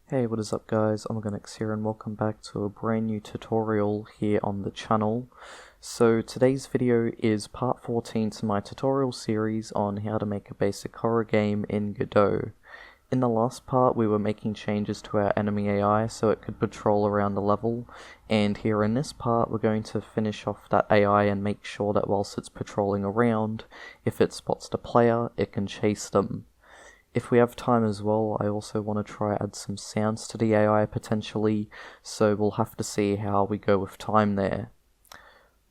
Hey, what is up guys, Omogonix here and welcome back to a brand new tutorial here on the channel. So today's video is part 14 to my tutorial series on how to make a basic horror game in Godot. In the last part we were making changes to our enemy AI so it could patrol around the level, and here in this part we're going to finish off that AI and make sure that whilst it's patrolling around, if it spots the player, it can chase them. If we have time as well, I also want to try add some sounds to the AI potentially, so we'll have to see how we go with time there.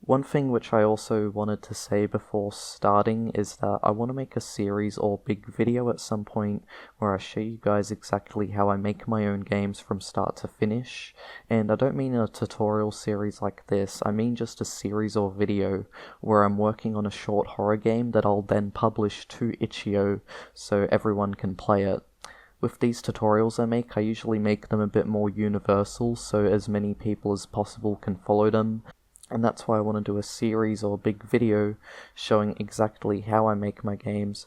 One thing which I also wanted to say before starting is that I want to make a series or big video at some point where I show you guys exactly how I make my own games from start to finish, and I don't mean a tutorial series like this, I mean just a series or video where I'm working on a short horror game that I'll then publish to itch.io so everyone can play it. With these tutorials I usually make them a bit more universal so as many people as possible can follow them. And that's why I want to do a series or big video showing exactly how I make my games,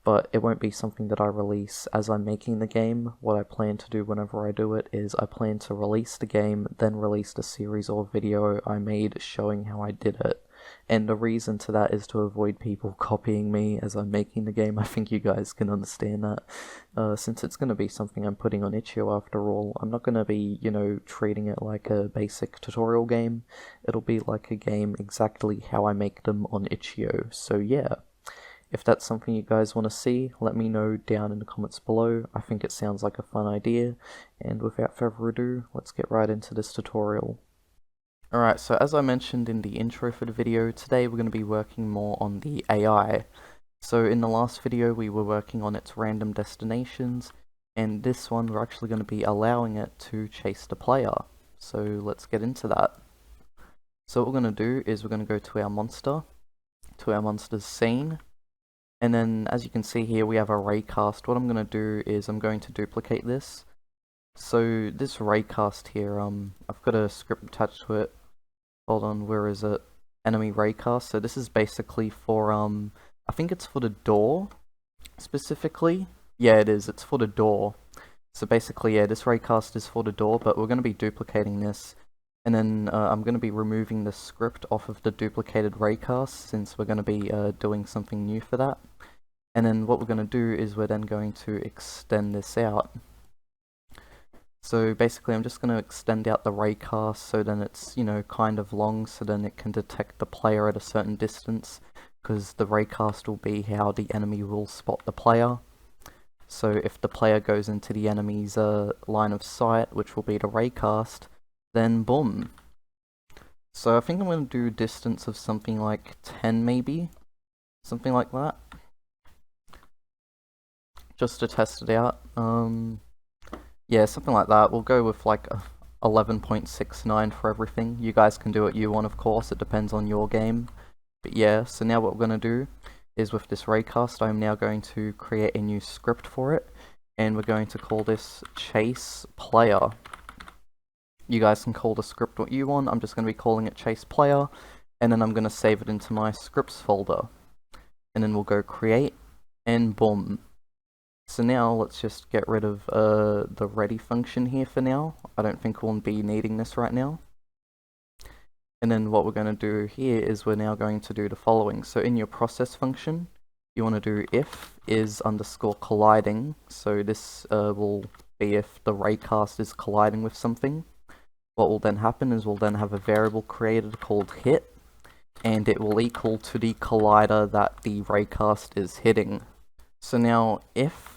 but it won't be something that I release as I'm making the game. What I plan to do whenever I do it is I plan to release the game, then release the series or video I made showing how I did it. And the reason to that is to avoid people copying me as I'm making the game. I think you guys can understand that. Since it's going to be something I'm putting on itch.io after all, I'm not going to be, treating it like a basic tutorial game. It'll be like a game exactly how I make them on itch.io. So yeah, if that's something you guys want to see, let me know down in the comments below. I think it sounds like a fun idea. And without further ado, let's get right into this tutorial. Alright, so as I mentioned in the intro for the video, today we're going to be working more on the AI. So in the last video we were working on its random destinations, and this one we're actually going to be allowing it to chase the player. So let's get into that. So what we're going to do is we're going to go to our monster's scene, and then as you can see here we have a raycast. What I'm going to do is I'm going to duplicate this. So this raycast here, I've got a script attached to it. Hold on, where is it? Enemy raycast. So this is basically for, I think it's for the door, specifically. Yeah, it is. It's for the door. So basically, yeah, this raycast is for the door, but we're going to be duplicating this. And then I'm going to be removing the script off of the duplicated raycast, since we're going to be doing something new for that. And then what we're going to do is we're then going to extend this out. So basically I'm just going to extend out the raycast so then it's, kind of long, so then it can detect the player at a certain distance, because the raycast will be how the enemy will spot the player. So if the player goes into the enemy's line of sight, which will be the raycast, then boom. So I think I'm going to do distance of something like 10 maybe, something like that, just to test it out. Yeah, something like that. We'll go with like 11.69 for everything. You guys can do what you want, of course, it depends on your game. But yeah, so now what we're going to do is with this raycast, I'm now going to create a new script for it, and we're going to call this chase player. You guys can call the script what you want, I'm just going to be calling it chase player, and then I'm going to save it into my scripts folder. And then we'll go create, and boom. So now let's just get rid of the ready function here for now. I don't think we'll be needing this right now. And then what we're going to do here is we're now going to do the following. So in your process function, you want to do if is underscore colliding. So this will be if the raycast is colliding with something. What will then happen is we'll then have a variable created called hit, and it will equal to the collider that the raycast is hitting. So now if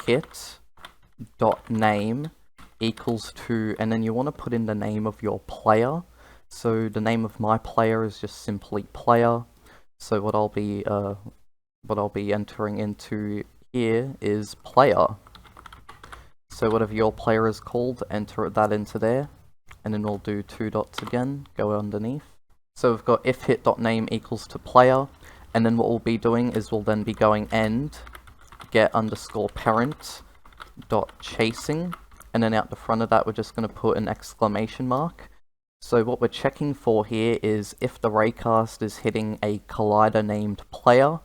hit.name equals to, and then you want to put in the name of your player. So the name of my player is just simply player. So what I'll be entering into here is player. So whatever your player is called, enter that into there, and then we'll do 2 dots again, go underneath. So we've got if hit.name equals to player, and then what we'll be doing is we'll then be going end get underscore parent dot chasing, and then out the front of that we're just going to put an exclamation mark. So what we're checking for here is if the raycast is hitting a collider named player,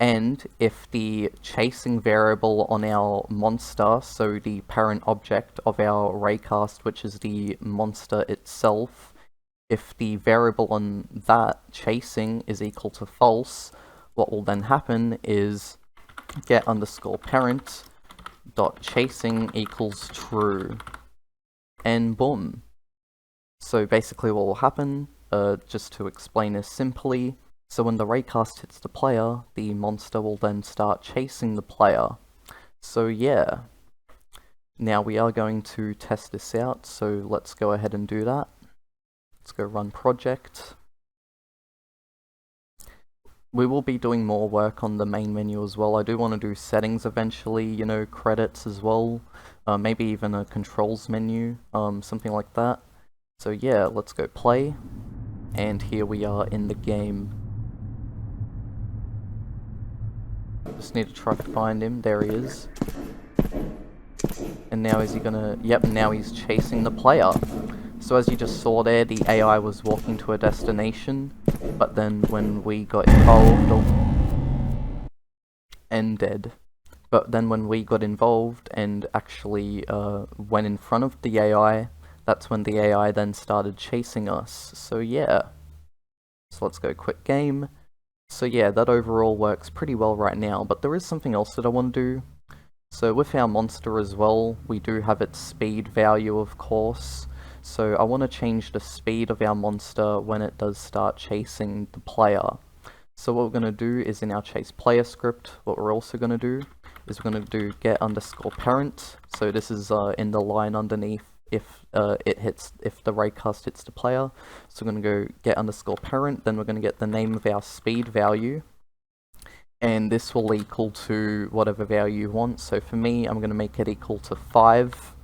And if the chasing variable on our monster, so the parent object of our raycast, which is the monster itself, if the variable on that chasing is equal to false, what will then happen is get underscore parent dot chasing equals true, and boom. So basically what will happen, just to explain this simply, so when the raycast hits the player, the monster will then start chasing the player. So yeah, now we are going to test this out, so let's go ahead and do that. Let's go run project. We will be doing more work on the main menu as well. I do want to do settings eventually, you know, credits as well, maybe even a controls menu, something like that. So yeah, let's go play, and here we are in the game. Just need to try to find him. There he is. And now is he gonna... Yep, now he's chasing the player. So as you just saw there, the AI was walking to a destination, but then when we got involved... Oh, and dead. But then when we got involved and actually went in front of the AI, that's when the AI then started chasing us. So yeah. So let's go quit game. So yeah, that overall works pretty well right now, but there is something else that I want to do. So with our monster as well, we do have its speed value, of course. So I want to change the speed of our monster when it does start chasing the player. So what we're going to do is in our chase player script, what we're also going to do is we're going to do get underscore parent. So this is in the line underneath if the raycast hits the player. So we're going to go get underscore parent, then we're going to get the name of our speed value, and this will equal to whatever value you want. So for me, I'm going to make it equal to 5,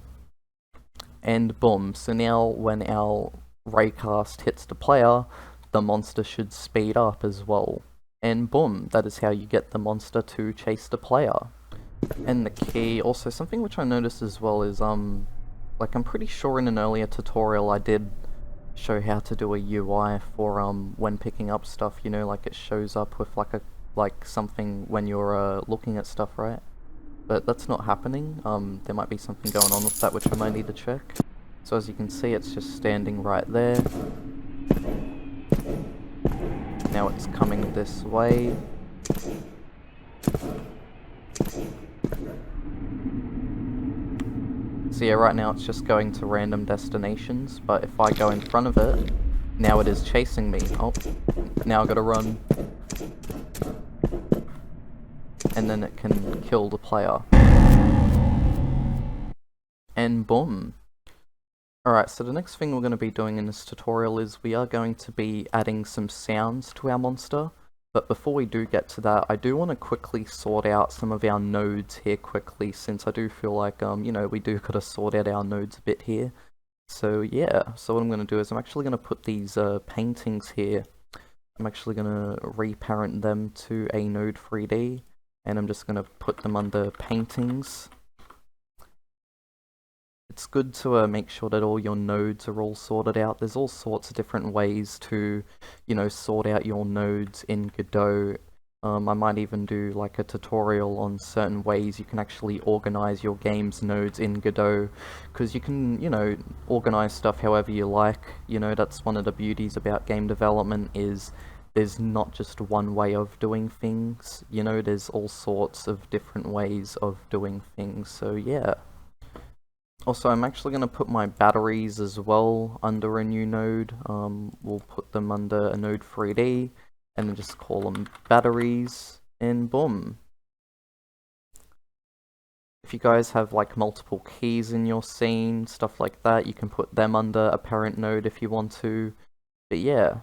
and boom. So now when our raycast hits the player, the monster should speed up as well, and boom, that is how you get the monster to chase the player. And the key, also something which I noticed as well is like I'm pretty sure in an earlier tutorial I did show how to do a UI for when picking up stuff, you know, like it shows up with like something when you're looking at stuff, right? But that's not happening. There might be something going on with that which I might need to check. So as you can see, it's just standing right there. Now it's coming this way. So yeah, right now it's just going to random destinations, but if I go in front of it, now it is chasing me. Oh, now I gotta run. And then it can kill the player. And boom. Alright, so the next thing we're going to be doing in this tutorial is we are going to be adding some sounds to our monster. But before we do get to that, I do want to quickly sort out some of our nodes here quickly, since I do feel like, you know, we do gotta sort out our nodes a bit here. So yeah, so what I'm going to do is I'm actually going to put these paintings here. I'm actually going to reparent them to a node 3D, and I'm just going to put them under paintings. It's good to make sure that all your nodes are all sorted out. There's all sorts of different ways to, you know, sort out your nodes in Godot. I might even do like a tutorial on certain ways you can actually organize your game's nodes in Godot, because you can, you know, organize stuff however you like. You know, that's one of the beauties about game development, is there's not just one way of doing things. You know, there's all sorts of different ways of doing things, so yeah. Also, I'm actually going to put my batteries as well under a new node. We'll put them under a node 3D, and then just call them batteries, and boom. If you guys have like multiple keys in your scene, stuff like that, you can put them under a parent node if you want to. But yeah,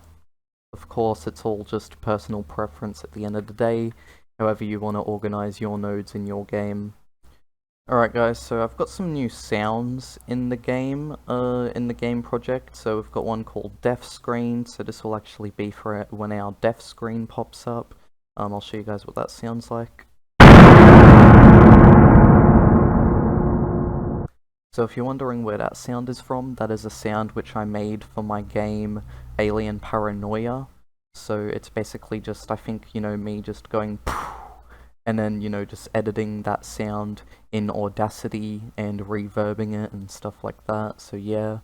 of course, it's all just personal preference at the end of the day, however you want to organize your nodes in your game. Alright guys, so I've got some new sounds in the game project. So we've got one called death screen, so this will actually be for when our death screen pops up. I'll show you guys what that sounds like. So if you're wondering where that sound is from, that is a sound which I made for my game Alien Paranoia. So it's basically just, I think, you know, me just going and then, you know, just editing that sound in Audacity and reverbing it and stuff like that. So yeah.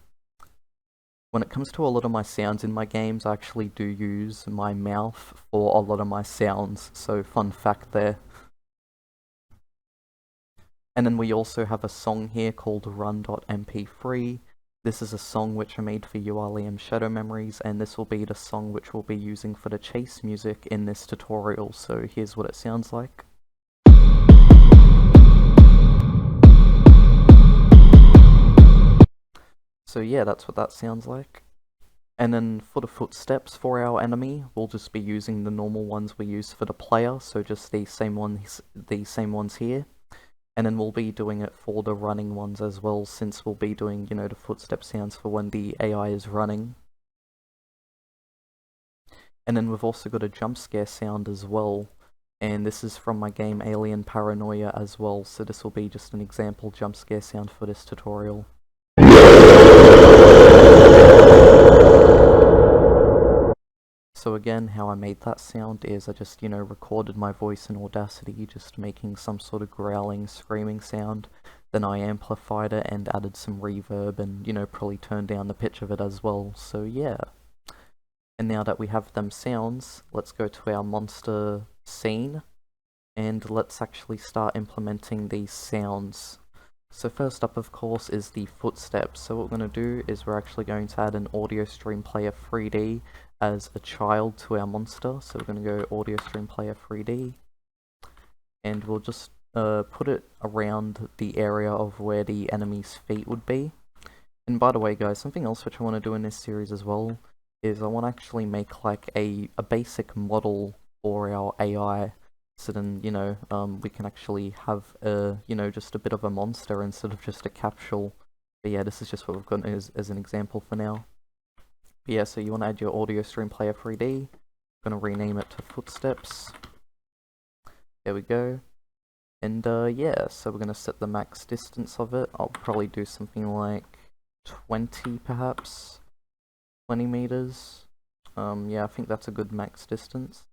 When it comes to a lot of my sounds in my games, I actually do use my mouth for a lot of my sounds, so fun fact there. And then we also have a song here called run.mp3. This is a song which I made for URLM Shadow Memories, and this will be the song which we'll be using for the chase music in this tutorial, so here's what it sounds like. So yeah, that's what that sounds like. And then for the footsteps for our enemy, we'll just be using the normal ones we use for the player, so just these same ones here. And then we'll be doing it for the running ones as well, since we'll be doing, you know, the footstep sounds for when the AI is running. And then we've also got a jump scare sound as well, and this is from my game Alien Paranoia as well, so this will be just an example jump scare sound for this tutorial. So again, how I made that sound is I just, you know, recorded my voice in Audacity, just making some sort of growling, screaming sound. Then I amplified it and added some reverb and, you know, probably turned down the pitch of it as well. So yeah. And now that we have them sounds, let's go to our monster scene and let's actually start implementing these sounds. So first up, of course, is the footsteps. So what we're going to do is we're actually going to add an audio stream player 3D as a child to our monster. So we're going to go audio stream player 3D, and we'll just put it around the area of where the enemy's feet would be. And by the way, guys, something else which I want to do in this series as well is I want to actually make like a basic model for our AI. So then, you know, we can actually have a, you know, just a bit of a monster instead of just a capsule. But yeah, this is just what we've got as an example for now. But yeah, so you want to add your audio stream player 3D. I'm going to rename it to footsteps. There we go. And yeah, so we're going to set the max distance of it. I'll probably do something like 20 perhaps. 20 meters. Yeah, I think that's a good max distance.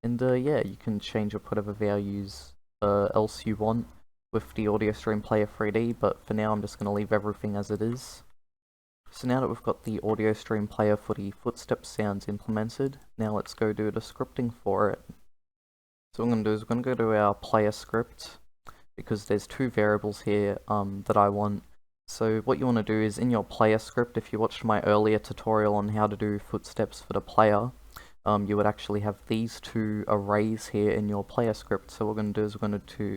And yeah, you can change or put whatever values else you want with the audio stream player 3D, but for now I'm just going to leave everything as it is. So now that we've got the audio stream player for the footstep sounds implemented, now let's go do the scripting for it. So what I'm going to do is we're going to go to our player script, because there's two variables here that I want. So what you want to do is in your player script, if you watched my earlier tutorial on how to do footsteps for the player, you would actually have these two arrays here in your player script. So what we're going to do is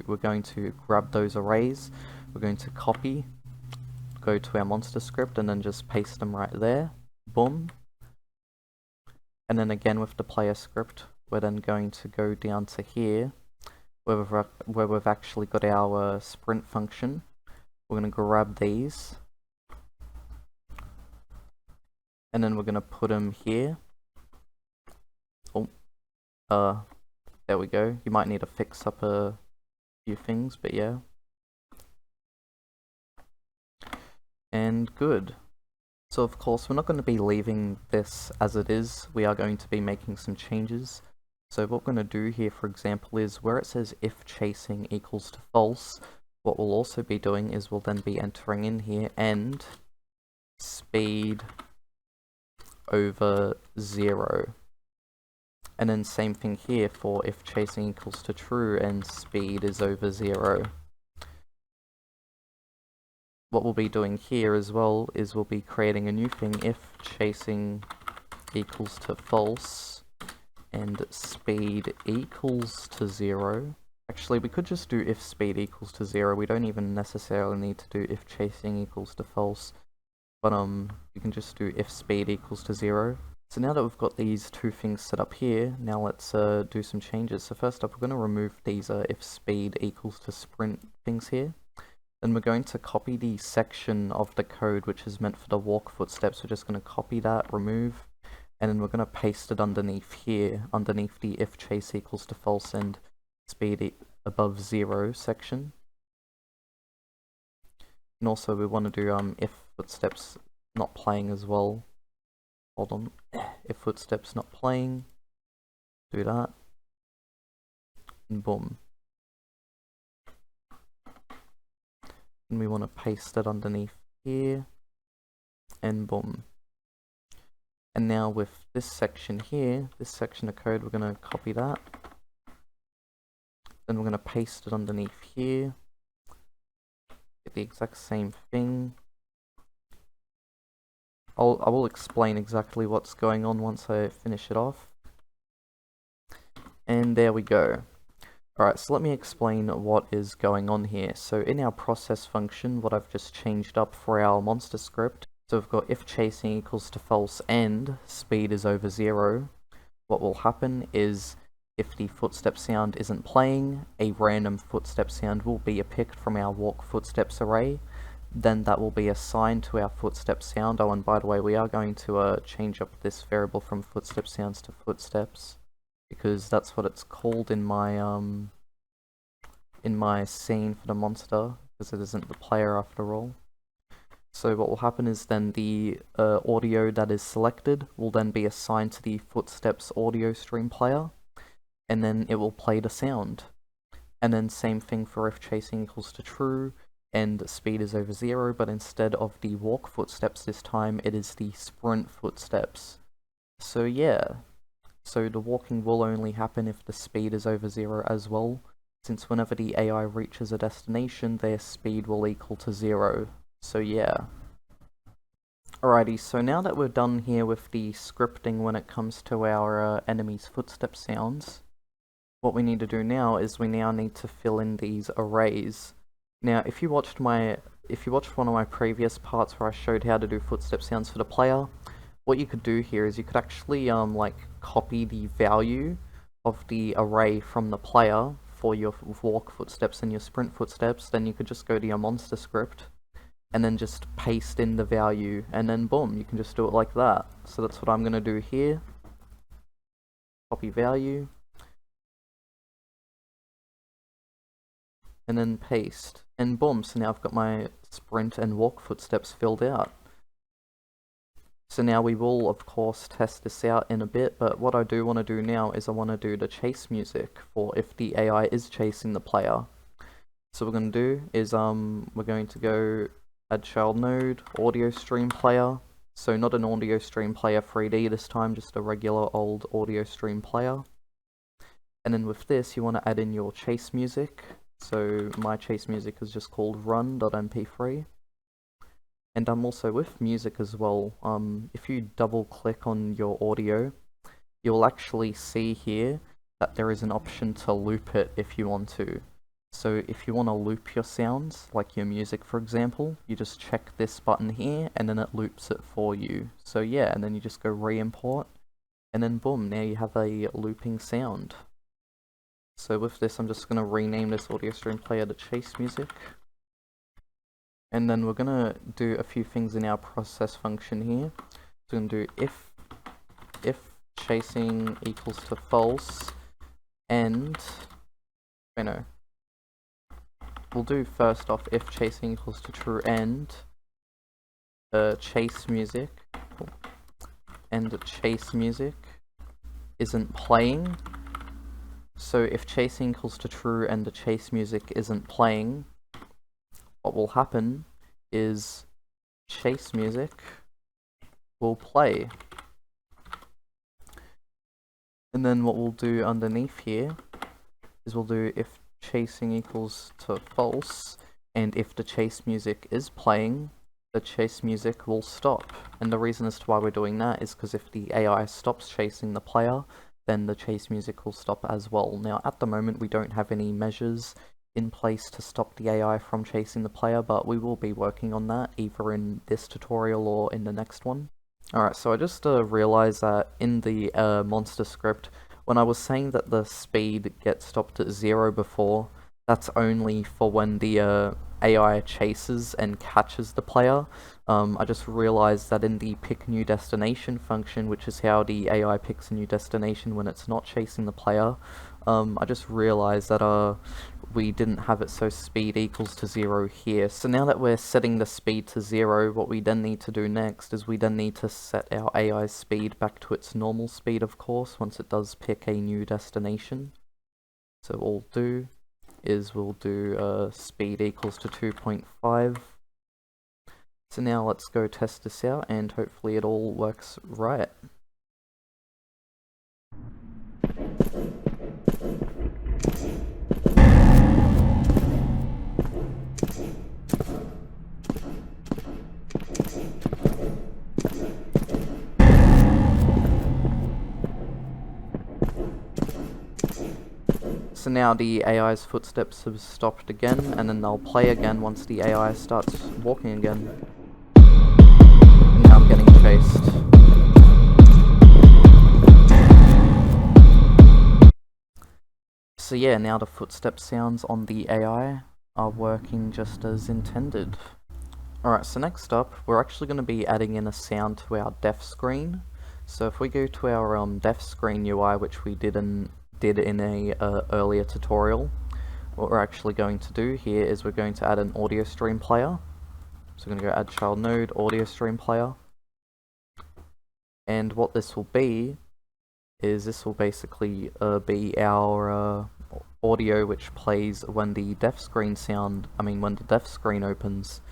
we're going to grab those arrays, we're going to copy, go to our monster script, and then just paste them right there. Boom. And then again with the player script, we're then going to go down to here, where we've actually got our sprint function. We're going to grab these, and then we're going to put them here. Oh, there we go. You might need to fix up a few things, but yeah. And good. So of course we're not going to be leaving this as it is, we are going to be making some changes. So what we're going to do here, for example, is where it says if chasing equals to false, what we'll also be doing is we'll then be entering in here and speed over 0. And then same thing here for if chasing equals to true and speed is over 0. What we'll be doing here as well is we'll be creating a new thing if chasing equals to false and speed equals to 0. Actually, we could just do if speed equals to 0. We don't even necessarily need to do if chasing equals to false. But you can just do if speed equals to 0. So now that we've got these two things set up here, now let's do some changes. So first up, we're going to remove these if speed equals to sprint things here. Then we're going to copy the section of the code which is meant for the walk footsteps. We're just going to copy that, remove, and then we're going to paste it underneath here, underneath the if chase equals to false and speed above 0 section. And also we want to do if footsteps not playing as well. Hold on, if footsteps not playing, do that. and boom. And we want to paste it underneath here, and boom. And now with this section here, this section of code, we're going to copy that. Then we're going to paste it underneath here. Get the exact same thing. I will explain exactly what's going on once I finish it off. And there we go. Alright, so let me explain what is going on here. So in our process function, what I've just changed up for our monster script, so we've got if chasing equals to false and speed is over 0, what will happen is if the footstep sound isn't playing, a random footstep sound will be picked from our walk footsteps array. Then that will be assigned to our footstep sound. Oh, and by the way, we are going to change up this variable from footstep sounds to footsteps, because that's what it's called in my scene for the monster, because it isn't the player after all. So what will happen is then the audio that is selected will then be assigned to the footsteps audio stream player, and then it will play the sound. And then same thing for if chasing equals to true and speed is over 0, but instead of the walk footsteps this time, it is the sprint footsteps. So yeah, so the walking will only happen if the speed is over 0 as well, since whenever the AI reaches a destination, their speed will equal to 0. So yeah. Alrighty, so now that we're done here with the scripting when it comes to our enemies' footstep sounds, what we need to do now is we now need to fill in these arrays. Now, if you watched one of my previous parts where I showed how to do footstep sounds for the player, what you could do here is you could actually like copy the value of the array from the player for your walk footsteps and your sprint footsteps. Then you could just go to your monster script and then just paste in the value, and then boom, you can just do it like that. So that's what I'm going to do here. Copy value. And then paste, and boom, so now I've got my sprint and walk footsteps filled out. So now we will of course test this out in a bit, but what I do want to do now is I want to do the chase music for if the AI is chasing the player. So what we're going to do is we're going to go add child node, audio stream player, so not an audio stream player 3D this time, just a regular old audio stream player. And then with this you want to add in your chase music. So my chase music is just called run.mp3. And I'm also with music as well. If you double click on your audio, you'll actually see here that there is an option to loop it if you want to. So if you want to loop your sounds, like your music for example, you just check this button here and then it loops it for you. So yeah, and then you just go re-import, and then boom, now you have a looping sound. So with this, I'm just going to rename this audio stream player to chase music. And then we're going to do a few things in our process function here. So we're going to do if chasing equals to false, and, we'll do first off if chasing equals to true and chase music, and chase music isn't playing. So if chasing equals to true and the chase music isn't playing, what will happen is chase music will play. And then what we'll do underneath here is we'll do if chasing equals to false, and if the chase music is playing, the chase music will stop. And the reason as to why we're doing that is because if the AI stops chasing the player, then the chase music will stop as well. Now at the moment we don't have any measures in place to stop the AI from chasing the player, but we will be working on that either in this tutorial or in the next one. Alright, so I just realized that in the monster script, when I was saying that the speed gets stopped at 0 before, that's only for when the AI chases and catches the player. I just realized that in the pick new destination function, which is how the AI picks a new destination when it's not chasing the player, I just realized that we didn't have it so speed equals to 0 here. So now that we're setting the speed to 0, what we then need to do next is we then need to set our AI's speed back to its normal speed, of course, once it does pick a new destination. So all we'll do is we'll do speed equals to 2.5. So now let's go test this out and hopefully it all works right. So now the AI's footsteps have stopped again, and then they'll play again once the AI starts walking again. And now I'm getting chased. So yeah, now the footstep sounds on the AI are working just as intended. Alright, so next up, we're actually going to be adding in a sound to our def screen. So if we go to our def screen UI, which we did in a earlier tutorial, what we're actually going to do here is we're going to add an audio stream player. So we're going to go add child node audio stream player. And what this will be is this will basically be our audio which plays when the def screen when the def screen opens.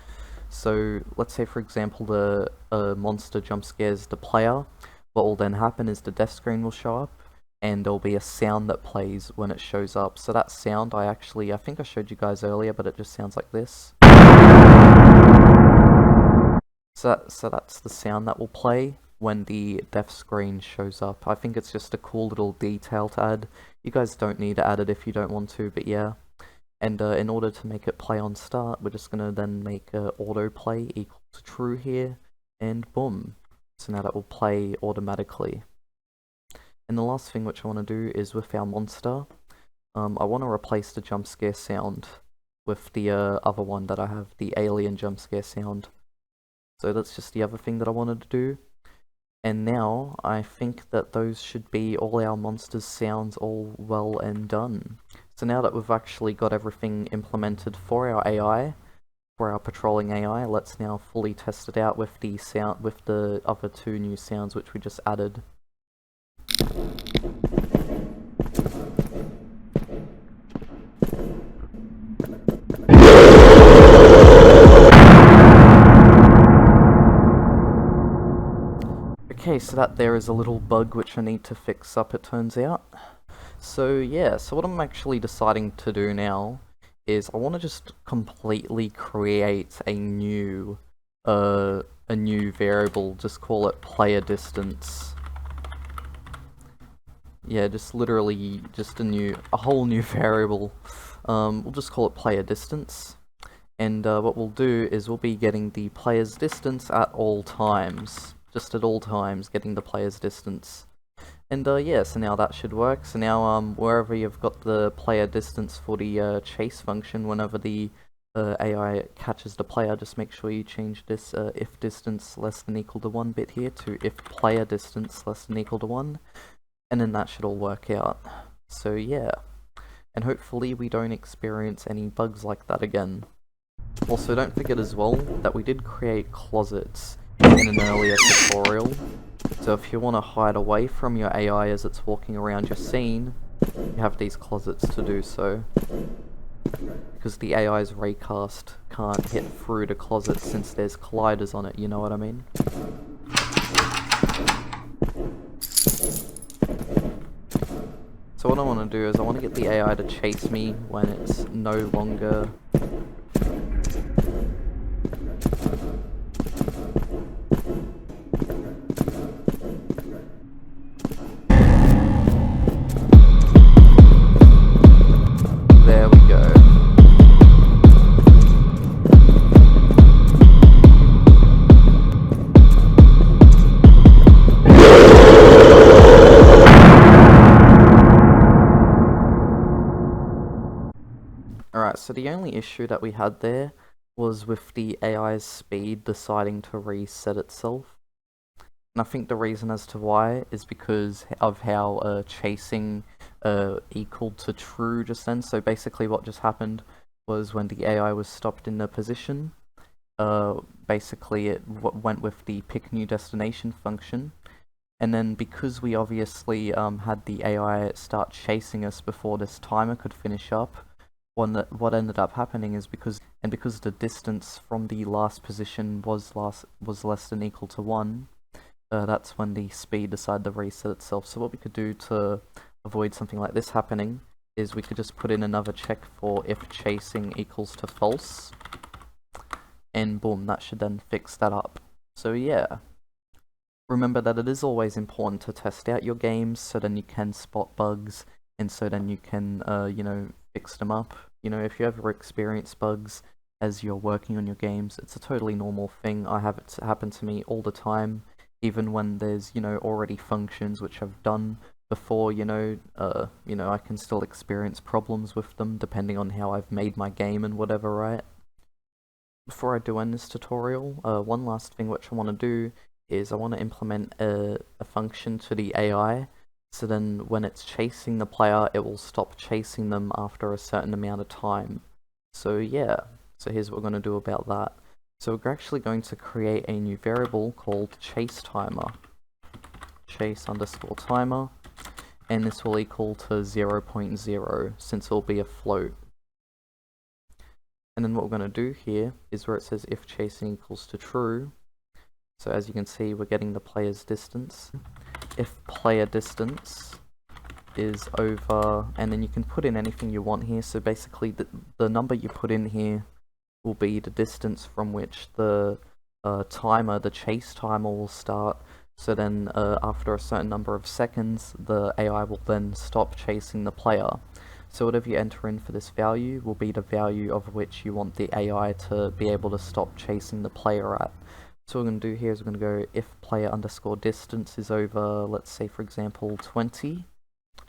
So let's say for example the monster jump scares the player. What will then happen is the def screen will show up and there'll be a sound that plays when it shows up. So that sound I think I showed you guys earlier, but it just sounds like this. So that's the sound that will play when the def screen shows up. I think it's just a cool little detail to add. You guys don't need to add it if you don't want to, but yeah. And in order to make it play on start, we're just going to then make autoplay equal to true here, and boom. So now that will play automatically. And the last thing which I want to do is with our monster, I want to replace the jump scare sound with the other one that I have, the alien jump scare sound. So that's just the other thing that I wanted to do. And now I think that those should be all our monsters' sounds all well and done. So now that we've actually got everything implemented for our AI, for our patrolling AI, let's now fully test it out with the other two new sounds which we just added. Okay, so that there is a little bug which I need to fix up, it turns out. So yeah, so what I'm actually deciding to do now is I want to just completely create a new variable, just call it player distance. Yeah, just literally just a whole new variable. We'll just call it player distance. And what we'll do is we'll be getting the player's distance at all times. Just at all times, getting the player's distance. And yeah, so now that should work. So now wherever you've got the player distance for the chase function, whenever the AI catches the player, just make sure you change this if distance less than equal to 1 bit here to if player distance less than equal to 1. And then that should all work out. So yeah. And hopefully we don't experience any bugs like that again. Also, don't forget as well that we did create closets in an earlier tutorial. So if you want to hide away from your AI as it's walking around your scene, you have these closets to do so. Because the AI's raycast can't hit through the closet since there's colliders on it, you know what I mean? So what I want to do is I want to get the AI to chase me when it's no longer... There we go. Alright, so the only issue that we had there was with the AI's speed deciding to reset itself. And I think the reason as to why is because of how chasing equaled to true just then. So basically what just happened was when the AI was stopped in the position, basically it went with the pick new destination function, And then because we obviously had the AI start chasing us before this timer could finish up, what ended up happening is because the distance from the last position was less than equal to 1, that's when the speed decided to reset itself. So what we could do to avoid something like this happening is we could just put in another check for if chasing equals to false, and boom, that should then fix that up. So yeah, remember that it is always important to test out your games so then you can spot bugs, and so then you can you know, fix them up. You know, if you ever experience bugs as you're working on your games, it's a totally normal thing. I have it happen to me all the time, even when there's, you know, already functions which I've done before, you know, I can still experience problems with them depending on how I've made my game and whatever, right? Before I do end this tutorial, one last thing which I want to do is I want to implement a function to the AI, so then when it's chasing the player, it will stop chasing them after a certain amount of time. So yeah, so here's what we're going to do about that. So we're actually going to create a new variable called chase timer, chase_timer, and this will equal to 0.0 since it'll be a float. And then what we're going to do here is where it says if chasing equals to true, so as you can see, we're getting the player's distance. If player distance is over, and then you can put in anything you want here, so basically the number you put in here will be the distance from which the timer, the chase timer, will start. So then after a certain number of seconds, the AI will then stop chasing the player. So whatever you enter in for this value will be the value of which you want the AI to be able to stop chasing the player at. So what we're going to do here is we're going to go if player_distance is over, let's say for example 20,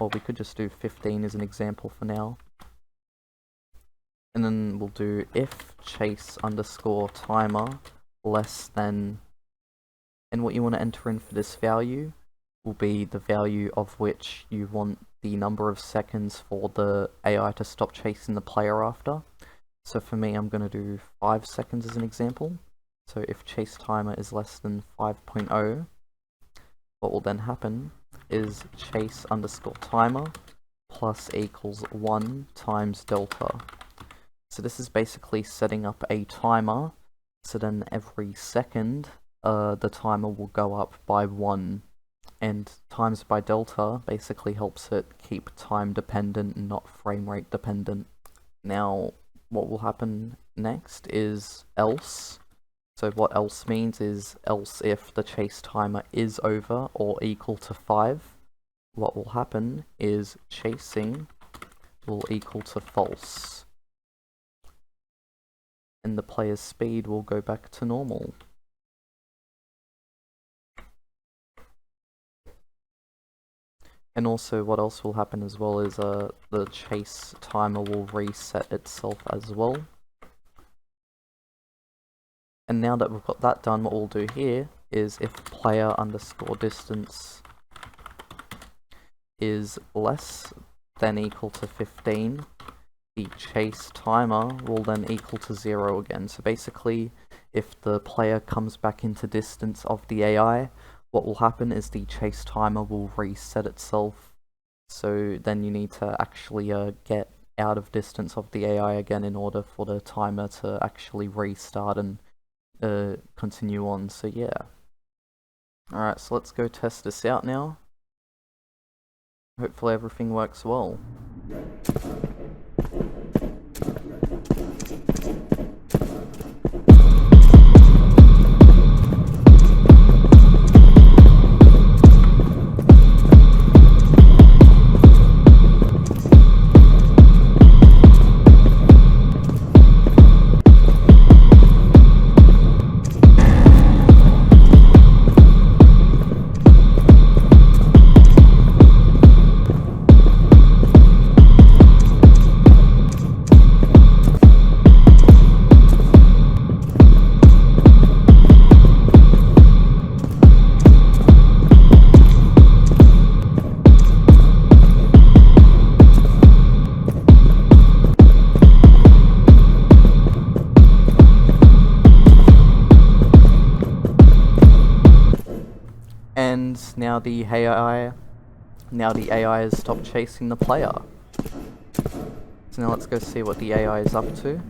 or we could just do 15 as an example for now. And then we'll do if chase_timer less than, and what you want to enter in for this value will be the value of which you want the number of seconds for the AI to stop chasing the player after. So for me, I'm going to do 5 seconds as an example. So if chase timer is less than 5.0, what will then happen is chase_timer plus equals 1 times delta. So this is basically setting up a timer, so then every second the timer will go up by 1, and times by delta basically helps it keep time dependent and not frame rate dependent. Now what will happen next is else. So what else means is else if the chase timer is over or equal to 5, what will happen is chasing will equal to false, and the player's speed will go back to normal. And also what else will happen as well is the chase timer will reset itself as well. And now that we've got that done, what we'll do here is if player_distance is less than equal to 15, the chase timer will then equal to 0 again. So basically, if the player comes back into distance of the AI, what will happen is the chase timer will reset itself. So then you need to actually get out of distance of the AI again in order for the timer to actually restart and continue on. So yeah. Alright, so let's go test this out now. Hopefully everything works well. yes, now the AI has stopped chasing the player. So now let's go see what the AI is up to.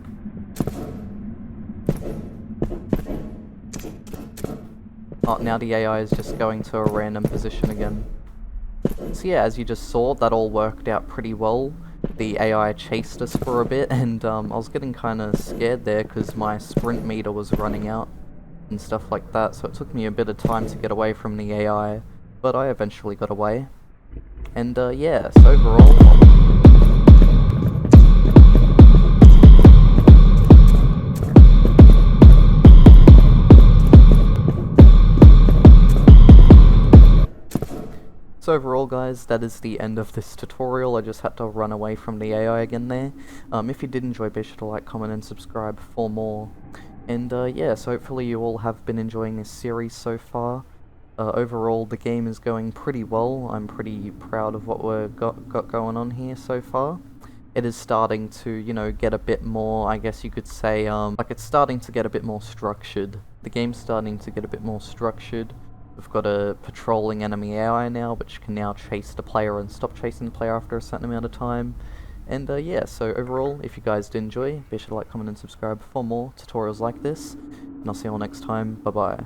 Oh, now the AI is just going to a random position again. So yeah, as you just saw, that all worked out pretty well. The AI chased us for a bit, and I was getting kind of scared there because my sprint meter was running out and stuff like that, so it took me a bit of time to get away from the AI, but I eventually got away. And yeah, so overall... So overall guys, that is the end of this tutorial. I just had to run away from the AI again there. If you did enjoy, be sure to like, comment and subscribe for more. And yeah, so hopefully you all have been enjoying this series so far. Overall, the game is going pretty well. I'm pretty proud of what we've got going on here so far. It is starting to, you know, get a bit more, I guess you could say, like it's starting to get a bit more structured. The game's starting to get a bit more structured. We've got a patrolling enemy AI now, which can now chase the player and stop chasing the player after a certain amount of time. And yeah, so overall, if you guys did enjoy, be sure to like, comment and subscribe for more tutorials like this. And I'll see you all next time. Bye bye.